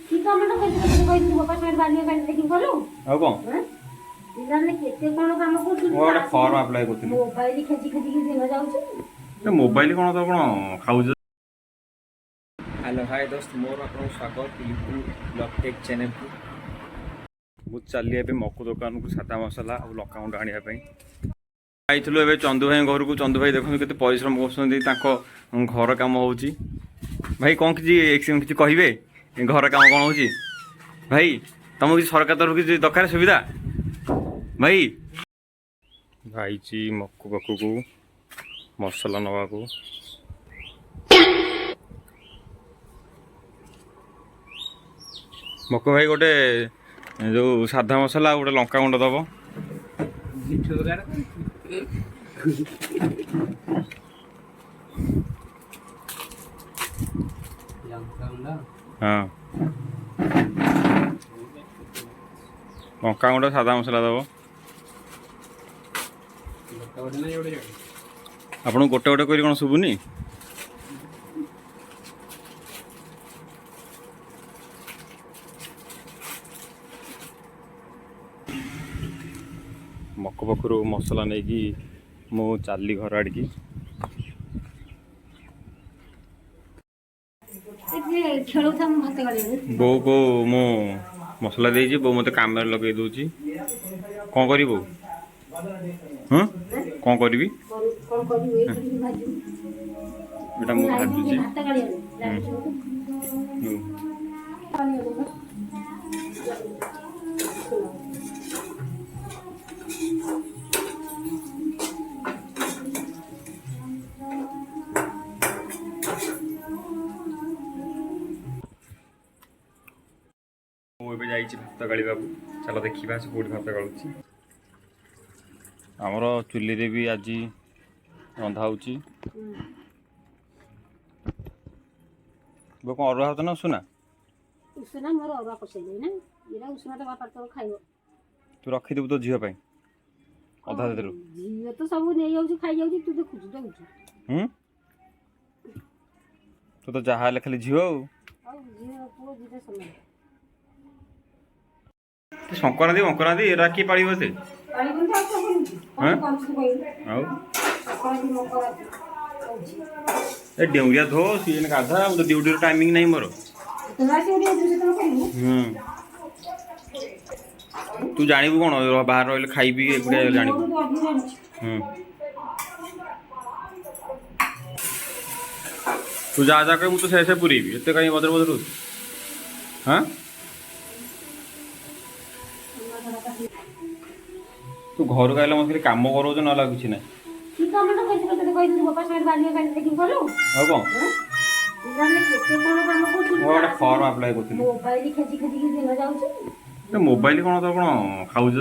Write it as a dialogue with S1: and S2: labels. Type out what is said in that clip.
S1: କି କାମଟା କରିଛୁ କହିଥିଲି ମୋ ପାଖରେ ବାଲିଆ ପାଣି ଦେଖି କଲୁ
S2: ଆଉ କଣ
S1: ପିଲାମାନେ କେତେ କଣ କାମ କରୁଛନ୍ତି
S2: ମୁଁ ଗୋଟେ ଫର୍ମ ଆପ୍ଲାଏ କରୁଥିଲି
S1: ମୋବାଇଲ ଖେଚି ଖେଚିକି ଦିନ ଯାଉଛି
S2: ମୋବାଇଲ କଣ ତ କଣ ଖାଉଛ। ହ୍ୟାଲୋ ହାय ଦୋସ୍ତ ମୋର ଆପଣଙ୍କୁ ସ୍ୱାଗତ ୟୁଟ୍ୟୁବ ବ୍ଲଗ୍ ଟେକ୍ ଚ୍ୟାନେଲକୁ। ମୁଁ ଚାଲି ଏବେ ମକୁ ଦୋକାନକୁ ସାଦା ମସଲା ଆଉ ଲଙ୍କାଗୁଣ୍ଡ ଆଣିବା ପାଇଁ ଯାଇଥିଲୁ ଏବେ ଚନ୍ଦୁ ଭାଇ ଘରକୁ। ଚନ୍ଦୁ ଭାଇ ଦେଖନ୍ତୁ କେତେ ପରିଶ୍ରମ କରୁଛନ୍ତି, ତାଙ୍କ ଘର କାମ ହେଉଛି। ଭାଇ କ'ଣ କିଛି କହିବେ ଘର କାମ କ'ଣ ହେଉଛି? ଭାଇ ତମକୁ କିଛି ସରକାର ତରଫରୁ କିଛି ଦରକାର ସୁବିଧା? ଭାଇ ଭାଇଛି ମକୁ ପାଖକୁ ମସଲା ନେବାକୁ। ମକୁ ଭାଇ ଗୋଟେ ଯେଉଁ ସାଧା ମସଲା ଆଉ ଗୋଟେ ଲଙ୍କାଗୁଣ୍ଡ ଦେବ। ହଁ ଲଙ୍କାଗୁଣ୍ଡ ସାଧା ମସଲା ଦେବ। ଆପଣଙ୍କୁ ଗୋଟେ ଗୋଟେ କରି କ'ଣ ଶୁଭୁନି? ମକ ପାଖରୁ ମସଲା ନେଇକି ମୁଁ ଚାଲିଲି ଘର ଆଡ଼ିକି। ବୋଉକୁ ମୁଁ ମସଲା ଦେଇଛି, ବୋଉ ମୋତେ କାମରେ ଲଗେଇ ଦେଉଛି। କ'ଣ କରିବୁ? ହଁ କ'ଣ କରିବି? ଏଇଟା ମୁଁ ଭାଜୁଛି। ମୁଁ ଏବେ ଯାଇଛି ଭାତ ଗାଳିବାକୁ। ଚାଲ ଦେଖିବା ସେ କେଉଁଠି ଭାତ ଗାଳୁଛି। ଆମର ଚୁଲିରେ ବି ଆଜି ରନ୍ଧା ହେଉଛି। କ'ଣ ଅରୁଆ ଭାତ ନା ଉଷୁନା?
S1: ଉଷୁନା ମୋର ଅରୁଆ ପଶେଇଲି ନା ଏଇଟା ଉଷୁନା ତ ବାପା ତୋର ଖାଇବ।
S2: ତୁ ରଖିଦେବୁ ତୋ ଝିଅ ପାଇଁ ଅଧା ଦେରୁ।
S1: ଝିଅ ତ ସବୁ ନେଇଯାଉଛି ଖାଇଯାଉଛି, ତୁ ଦେଖୁଛୁ ଦେଉଛୁ।
S2: ତୁ ତ ଯାହା ହେଲେ ଖାଲି ଝିଅ ଆଉ।
S1: ଝିଅ ପୁଅ ଦିଟା ସମାନ।
S2: ସଂକ୍ରାନ୍ତି ମକରାନ୍ତି ଏରା କିଏ ପାଳିବ ଏତେ? ଆଉ ଏ ଡେଉଁରିଆ ଧୋ ସିଏ ଗାଧା। ଡ୍ୟୁଟିର ଟାଇମିଂ ନାହିଁ ମୋର। ତୁ ଜାଣିବୁ କ'ଣ ବାହାରେ ରହିଲେ ଖାଇବି ଏକୁଟିଆ ଜାଣିବୁ। ତୁ ଯାହା ଯାହା କହିବୁ ମୁଁ ତ ସେ ପୁରେଇବି। ଏତେ କାହିଁ ବଦର ବଦର ହଉଛି? ହଁ ତୁ ଘରକୁ ଆଇଲେ ମୋତେ କାମ କରଉଛୁ, ନହେଲେ ଆଉ କିଛି ନାହିଁ। ଆଉ କ'ଣ ମୁଁ ଗୋଟେ ଫର୍ମ ଆପ୍ଲାଏ କରୁଥିଲି। ମୋବାଇଲ କ'ଣ ତ କ'ଣ ଖାଉଛ?